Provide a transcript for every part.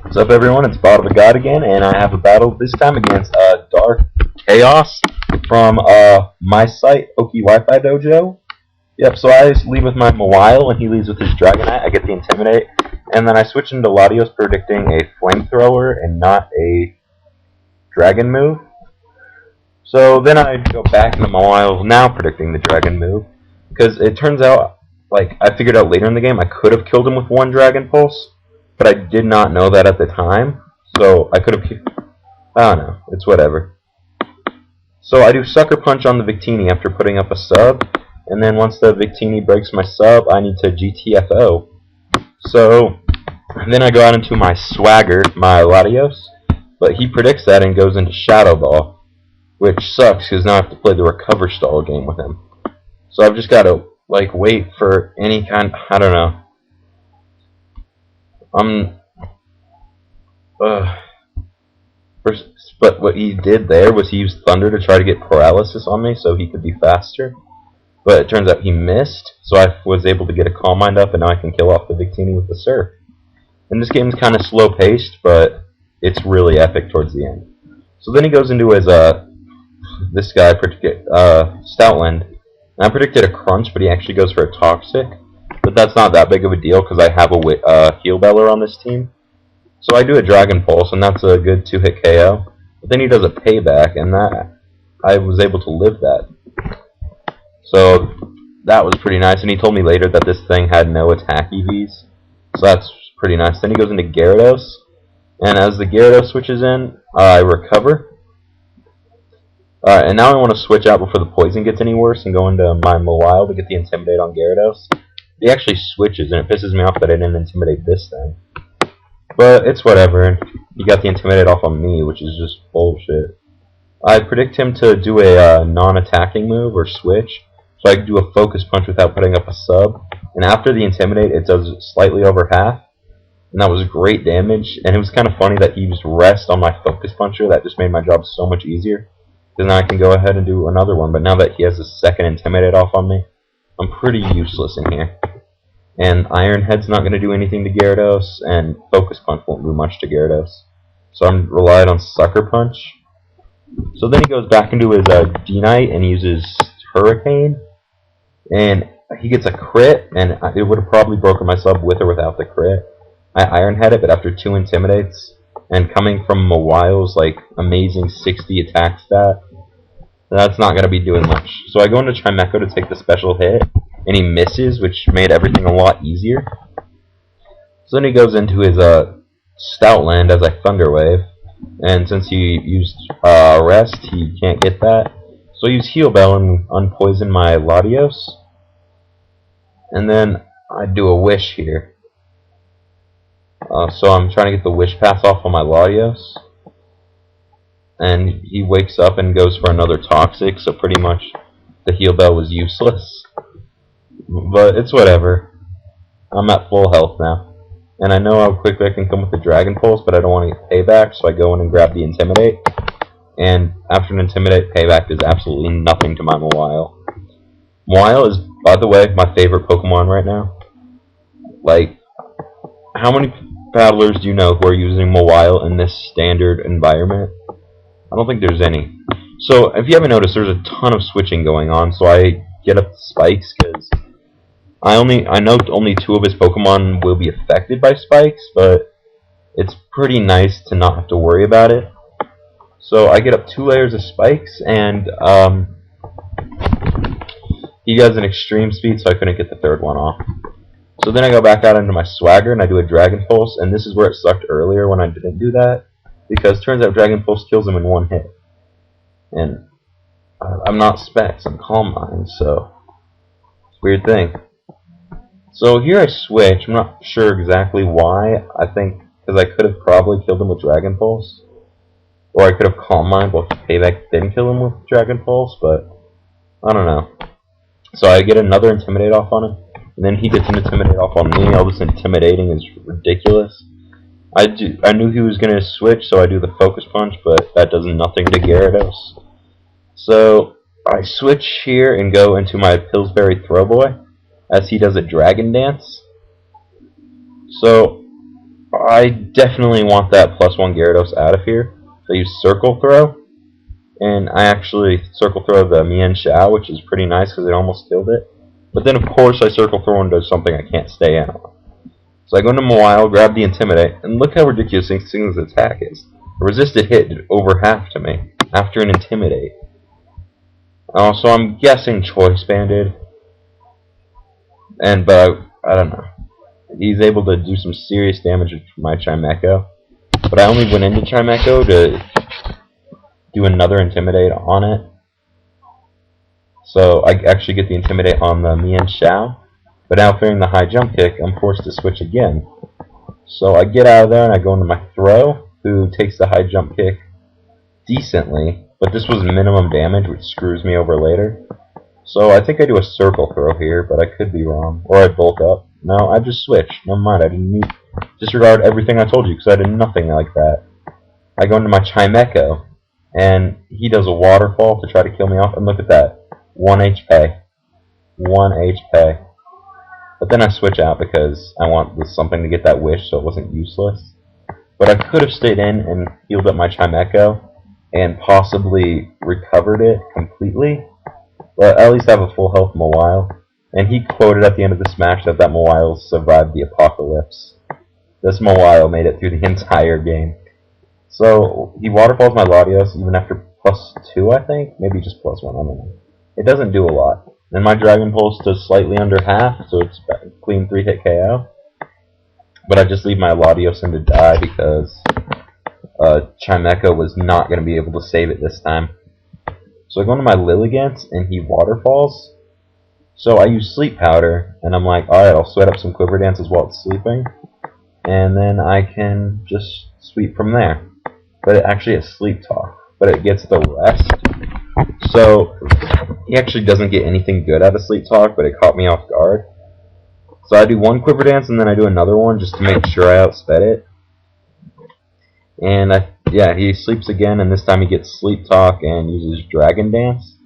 What's up, everyone? It's Bottle of God again, and I have a battle this time against Dark Chaos from my site, Oki Wi-Fi Dojo. Yep, so I lead with my Mawile, and he leads with his Dragonite. I get the Intimidate, and then I switch into Latios, predicting a Flamethrower and not a Dragon move. So then I go back into Mawile, now predicting the Dragon move, because it turns out, like, I figured out later in the game, I could have killed him with one Dragon Pulse, but I did not know that at the time, so I could have... I don't know, it's whatever. So I do Sucker Punch on the Victini after putting up a sub, and then once the Victini breaks my sub, I need to GTFO. So then I go out into my Swagger, my Latios, but he predicts that and goes into Shadow Ball, which sucks because now I have to play the Recover Stall game with him. So I've just got to, like, wait for any kind... I don't know. But what he did there was he used Thunder to try to get paralysis on me so he could be faster. But it turns out he missed, so I was able to get a Calm Mind up, and now I can kill off the Victini with the Surf. And this game is kind of slow-paced, but it's really epic towards the end. So then he goes into his, this guy, Stoutland. And I predicted a Crunch, but he actually goes for a Toxic. But that's not that big of a deal because I have a Heal Beller on this team. So I do a Dragon Pulse, and that's a good 2-hit KO. But then he does a Payback, and that I was able to live that. So that was pretty nice. And he told me later that this thing had no attack EVs. So that's pretty nice. Then he goes into Gyarados. And as the Gyarados switches in, I recover. Alright, and now I want to switch out before the poison gets any worse and go into my Mawile to get the Intimidate on Gyarados. He actually switches, and it pisses me off that I didn't Intimidate this thing. But it's whatever. He got the Intimidate off on me, which is just bullshit. I predict him to do a non-attacking move or switch, so I can do a Focus Punch without putting up a sub. And after the Intimidate, it does slightly over half. And that was great damage. And it was kind of funny that he used Rest on my Focus Puncher. That just made my job so much easier. Because now I can go ahead and do another one. But now that he has a second Intimidate off on me, I'm pretty useless in here. And Iron Head's not going to do anything to Gyarados, and Focus Punch won't do much to Gyarados. So I'm relied on Sucker Punch. So then he goes back into his D-Knight and uses Hurricane. And he gets a crit, and it would have probably broken my sub with or without the crit. I Iron Head it, but after 2 Intimidates, and coming from Mawile's like amazing 60 attack stat, that's not going to be doing much. So I go into Chimecho to take the special hit, and he misses, which made everything a lot easier. So then he goes into his Stoutland as I Thunder Wave, and since he used Rest, he can't get that. So I use Heal Bell and unpoison my Latios. And then I do a Wish here. So I'm trying to get the Wish Pass off on my Latios. And he wakes up and goes for another Toxic, so pretty much the Heal Bell was useless. But it's whatever. I'm at full health now. And I know how quickly I can come with the Dragon Pulse, but I don't want to get Payback, so I go in and grab the Intimidate. And after an Intimidate, Payback does absolutely nothing to my Mawile. Mawile is, by the way, my favorite Pokemon right now. Like, how many battlers do you know who are using Mawile in this standard environment? I don't think there's any. So, if you haven't noticed, there's a ton of switching going on, so I get up Spikes, because I know only 2 of his Pokemon will be affected by Spikes, but it's pretty nice to not have to worry about it. So I get up 2 layers of Spikes, and he has an extreme speed, so I couldn't get the 3rd one off. So then I go back out into my Swagger, and I do a Dragon Pulse, and this is where it sucked earlier when I didn't do that, because it turns out Dragon Pulse kills him in 1 hit. And I'm not Specs, I'm Calm Mind, so it's a weird thing. So here I switch. I'm not sure exactly why. I think because I could have probably killed him with Dragon Pulse. Or I could have Calm Mind while Payback didn't kill him with Dragon Pulse, but I don't know. So I get another Intimidate off on him, and then he gets an Intimidate off on me. All this intimidating is ridiculous. I knew he was going to switch, so I do the Focus Punch, but that does nothing to Gyarados. So I switch here and go into my Pillsbury Throwboy, as he does a Dragon Dance. So I definitely want that +1 Gyarados out of here. So I use Circle Throw, and I actually Circle Throw the Mian Xiao, which is pretty nice because it almost killed it. But then, of course, I Circle Throw and does something I can't stay in on. So I go into Mawile, grab the Intimidate, and look how ridiculous this thing's attack is. A resisted hit did over half to me after an Intimidate. So I'm guessing Choice Banded, but I don't know. He's able to do some serious damage with my Chimecho, but I only went into Chimecho to do another Intimidate on it. So I actually get the Intimidate on the Mian Xiao, but now fearing the high jump kick, I'm forced to switch again. So I get out of there and I go into my Throw, who takes the high jump kick decently, but this was minimum damage, which screws me over later. So I think I do a Circle Throw here, but I could be wrong. Or I bulk up. No, I just switched. Never mind, I didn't disregard everything I told you, because I did nothing like that. I go into my Chimecho, and he does a Waterfall to try to kill me off, and look at that. 1 HP. 1 HP. But then I switch out because I want something to get that wish so it wasn't useless. But I could have stayed in and healed up my Chimecho and possibly recovered it completely. But at least I have a full health Mawile. And he quoted at the end of this match that Mawile survived the apocalypse. This Mawile made it through the entire game. So he Waterfalls my Latios even after +2, I think? Maybe just +1, I don't know. It doesn't do a lot. And my Dragon Pulse does slightly under half, so it's a clean 3-hit KO. But I just leave my Latios in to die because Chimecho was not going to be able to save it this time. So I go into my Lilligant, and he Waterfalls. So I use Sleep Powder, and I'm like, alright, I'll sweat up some Quiver Dances while it's sleeping. And then I can just sweep from there. But it actually has Sleep Talk, but it gets the rest. So he actually doesn't get anything good out of Sleep Talk, but it caught me off guard. So I do one Quiver Dance, and then I do another one just to make sure I outsped it. And he sleeps again, and this time he gets Sleep Talk and uses Dragon Dance.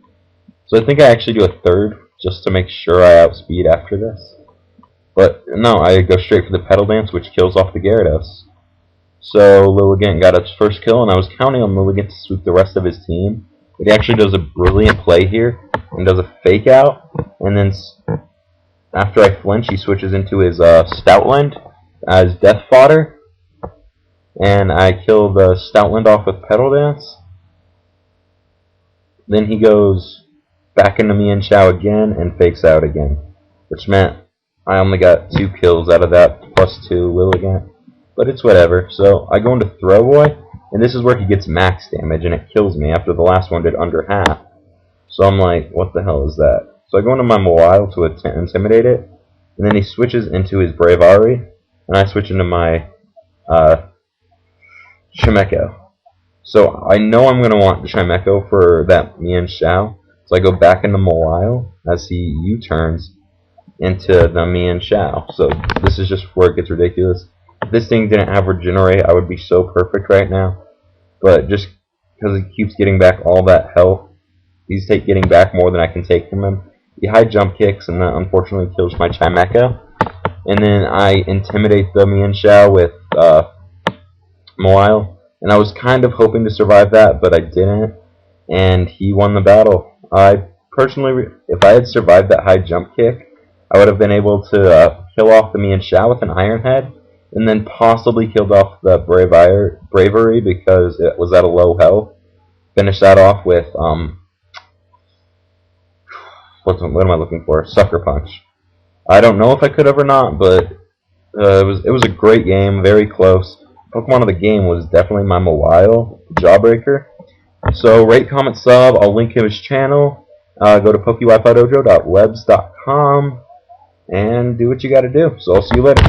So I think I actually do a third just to make sure I outspeed after this. But no, I go straight for the Petal Dance, which kills off the Gyarados. So Lilligant got its first kill, and I was counting on Lilligant to sweep the rest of his team. But he actually does a brilliant play here, and does a fake out, and then after I flinch, he switches into his Stoutland as Death Fodder. And I kill the Stoutland off with Petal Dance. Then he goes back into Mian Xiao again and fakes out again, which meant I only got 2 kills out of that +2 Lilligant. But it's whatever. So I go into Throwboy, and this is where he gets max damage, and it kills me after the last one did under half. So I'm like, what the hell is that? So I go into my Mawile to intimidate it, and then he switches into his Bravari, and I switch into my Chimecho. So I know I'm going to want the Chimecho for that Mian Xiao, so I go back into Mawile as he U-turns into the Mian Xiao. So this is just where it gets ridiculous. If this thing didn't have Regenerate, I would be so perfect right now. But just because he keeps getting back all that health, he's getting back more than I can take from him. He high jump kicks, and that unfortunately kills my Chimecho. And then I intimidate the Mian Xiao with Mawile. And I was kind of hoping to survive that, but I didn't. And he won the battle. I personally, if I had survived that high jump kick, I would have been able to kill off the Mian Xiao with an Iron Head, and then possibly killed off the Bravery because it was at a low health. Finish that off with what am I looking for? Sucker Punch. I don't know if I could have or not, but it was a great game, very close. Pokemon of the game was definitely my Mawile, Jawbreaker. So rate, comment, sub. I'll link his channel. Go to PokeWiFiDojo.webs.com and do what you gotta do. So I'll see you later.